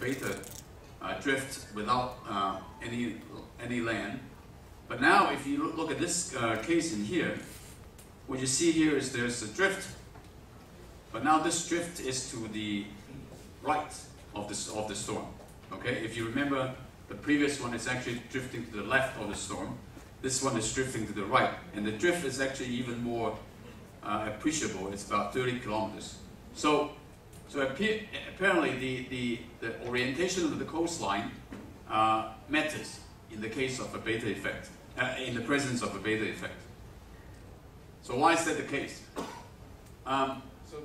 beta drift without any land. But now if you look at this case in here, what you see here is there's a drift, but now this drift is to the right of the storm. Okay, if you remember, the previous one is actually drifting to the left of the storm. This one is drifting to the right, and the drift is actually even more appreciable. It's about 30 kilometers. So apparently the orientation of the coastline matters in the case of a beta effect, in the presence of a beta effect. So why is that the case? So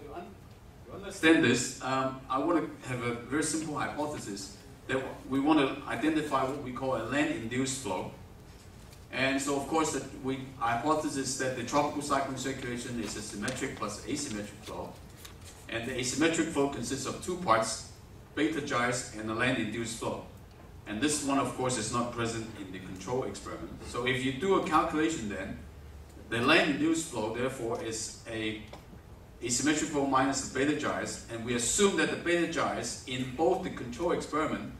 to understand this, I want to have a very simple hypothesis that we want to identify what we call a land-induced flow. And so, of course, our hypothesis that the tropical cyclone circulation is a symmetric plus asymmetric flow. And the asymmetric flow consists of two parts, beta gyres and a land-induced flow. And this one, of course, is not present in the control experiment. So if you do a calculation then, the land-induced flow, therefore, is a asymmetric flow minus the beta gyres. And we assume that the beta gyres in both the control experiment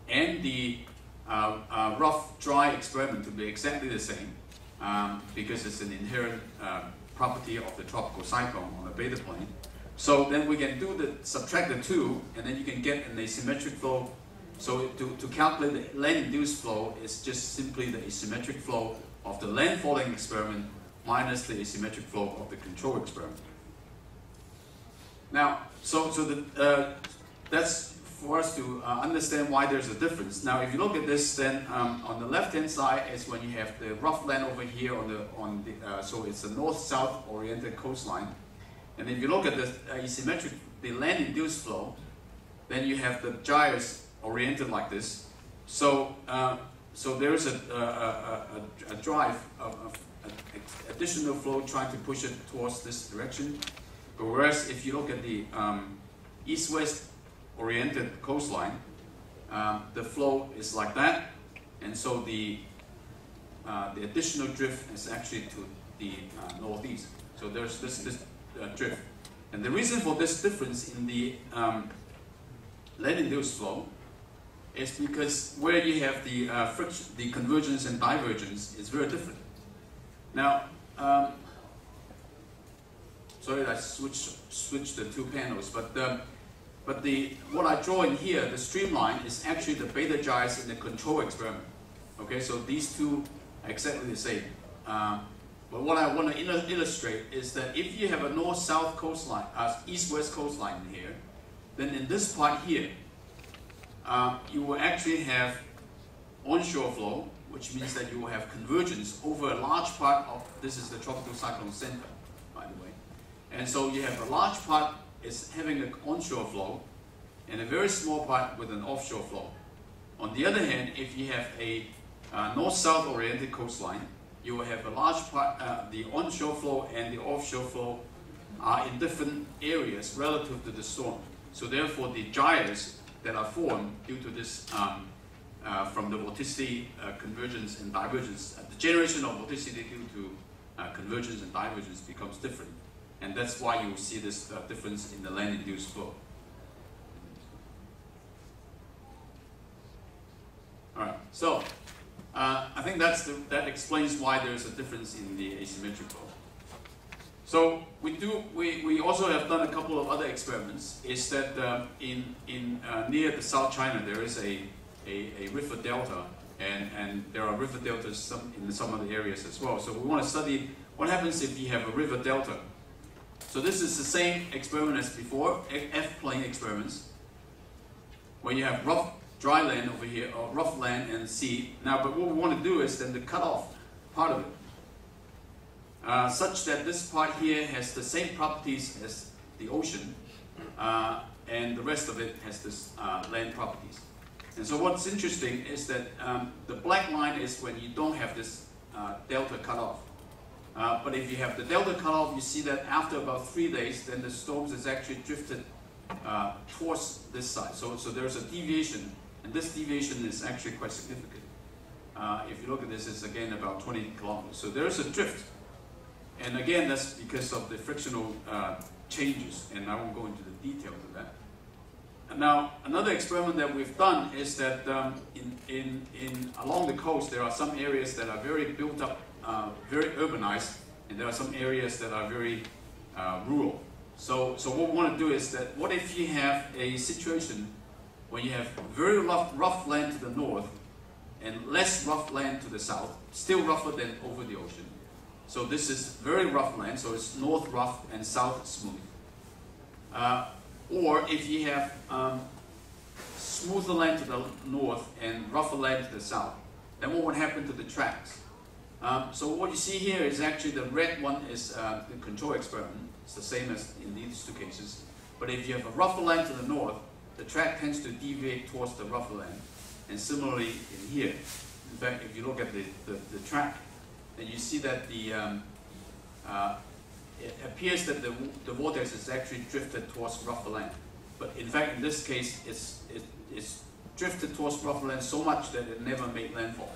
and the rough dry experiment to be exactly the same, because it's an inherent property of the tropical cyclone on the beta plane. So then we can subtract the two, and then you can get an asymmetric flow. So to calculate the land-induced flow is just simply the asymmetric flow of the landfalling experiment minus the asymmetric flow of the control experiment. Now, that's for us to understand why there's a difference. Now, if you look at this, then on the left-hand side is when you have the rough land over here so it's a north-south oriented coastline. And if you look at the asymmetric, the land-induced flow, then you have the gyres oriented like this. So there's a drive of additional flow trying to push it towards this direction. But whereas if you look at the east-west oriented coastline, the flow is like that, and so the additional drift is actually to the northeast. So there's this drift, and the reason for this difference in the land-induced flow is because where you have the friction, the convergence and divergence is very different. Now, sorry, I switched the two panels, but what I draw in here, the streamline, is actually the beta gyres in the control experiment. Okay, so these two are exactly the same. But what I want to illustrate is that if you have a north-south coastline, east-west coastline here, then in this part here, you will actually have onshore flow, which means that you will have convergence over a large part of, this is the tropical cyclone center, by the way. And so you have a large part is having an onshore flow, and a very small part with an offshore flow. On the other hand, if you have a north-south oriented coastline, you will have a large part, the onshore flow and the offshore flow are in different areas relative to the storm. So therefore, the gyres that are formed due to this, from the vorticity, convergence and divergence, the generation of vorticity due to convergence and divergence becomes different. And that's why you will see this difference in the land-induced flow. All right, so I think that explains why there's a difference in the asymmetric flow. So we also have done a couple of other experiments. Is that near the South China there is a river delta, and there are river deltas in some other areas as well. So we want to study what happens if you have a river delta. So this is the same experiment as before, F-plane experiments, where you have rough dry land over here, or rough land and sea. Now, but what we want to do is then to cut off part of it, such that this part here has the same properties as the ocean, and the rest of it has this land properties. And so what's interesting is that the black line is when you don't have this delta cut off. But if you have the delta cut off, you see that after about 3 days, then the storms is actually drifted towards this side. So there's a deviation, and this deviation is actually quite significant. If you look at this, it's again about 20 kilometers. So there's a drift. And again, that's because of the frictional changes, and I won't go into the details of that. Now, another experiment that we've done is that along the coast there are some areas that are very built up, very urbanized, and there are some areas that are very rural. So what we want to do is that, what if you have a situation when you have very rough land to the north and less rough land to the south, still rougher than over the ocean. So this is very rough land, so it's north rough and south smooth. Or if you have smoother land to the north and rougher land to the south, then what would happen to the tracks? So what you see here is actually the red one is the control experiment. It's the same as in these two cases. But if you have a rougher land to the north, the track tends to deviate towards the rougher land. And similarly in here. In fact, if you look at the track, then you see that it appears that the vortex is actually drifted towards rougher land. But in fact, in this case, it's drifted towards rougher land so much that it never made landfall.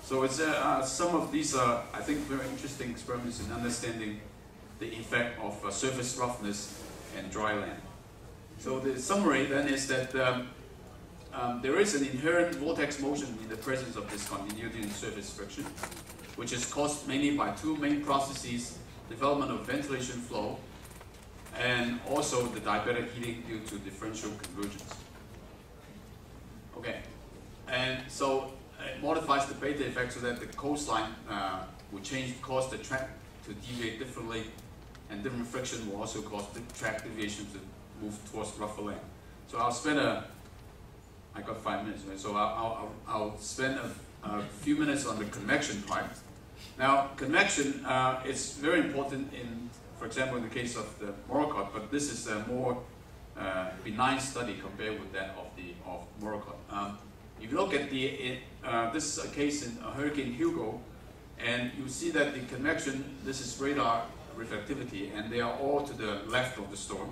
So it's some of these are, I think, very interesting experiments in understanding the effect of surface roughness and dry land. So the summary then is that there is an inherent vortex motion in the presence of discontinuity in surface friction, which is caused mainly by two main processes: development of ventilation flow, and also the diabatic heating due to differential convergence. Okay, and so it modifies the beta effect so that the coastline will cause the track to deviate differently, and different friction will also cause the track deviation to move towards rougher land. So I'll spend I got 5 minutes, right? So I'll spend a few minutes on the convection part. Now, convection is very important in, for example, in the case of the Morakot, but this is a more benign study compared with that of Morakot. If you look at this is a case in Hurricane Hugo, and you see that the convection, this is radar reflectivity, and they are all to the left of the storm.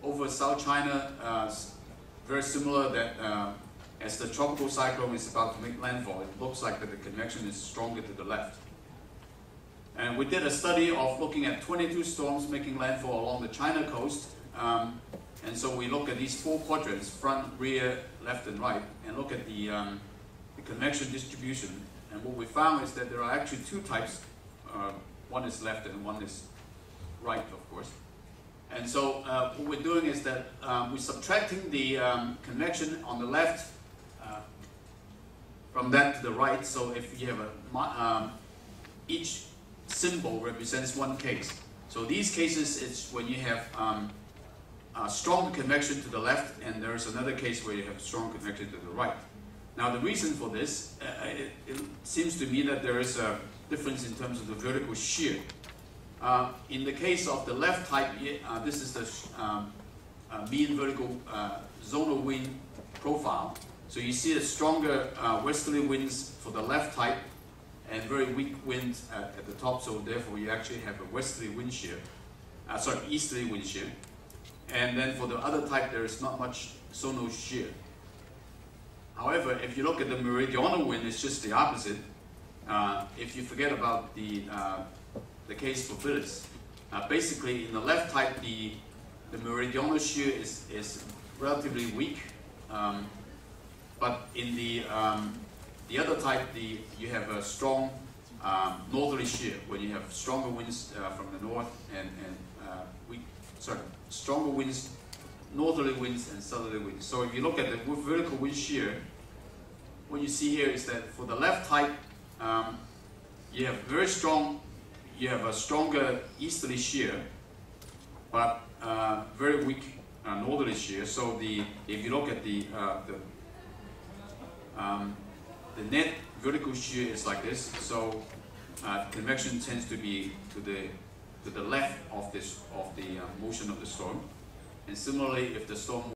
Over South China, very similar that as the tropical cyclone is about to make landfall, it looks like that the convection is stronger to the left. And we did a study of looking at 22 storms making landfall along the China coast. And so we look at these four quadrants, front, rear, left, and right, and look at the convection distribution. And what we found is that there are actually two types. One is left and one is right, of course. And so what we're doing is that we're subtracting the convection on the left from that to the right. So if you have each symbol represents one case. So these cases, it's when you have strong convection to the left, and there is another case where you have strong convection to the right. Now the reason for this, it seems to me that there is a difference in terms of the vertical shear. In the case of the left type, this is the mean vertical zonal wind profile. So you see the stronger westerly winds for the left type and very weak winds at the top. So therefore you actually have a westerly wind shear, easterly wind shear. And then for the other type, there is not much zonal shear. However, if you look at the meridional wind, it's just the opposite. If you forget about the case for Phyllis, basically in the left type, the meridional shear is relatively weak, but in the other type, you have a strong northerly shear, when you have stronger winds from the north and stronger winds, northerly winds and southerly winds. So if you look at the vertical wind shear, what you see here is that for the left type, you have a stronger easterly shear, but very weak northerly shear. So if you look at the net vertical shear is like this. So convection tends to be to the left of the motion of the storm. And similarly, if the storm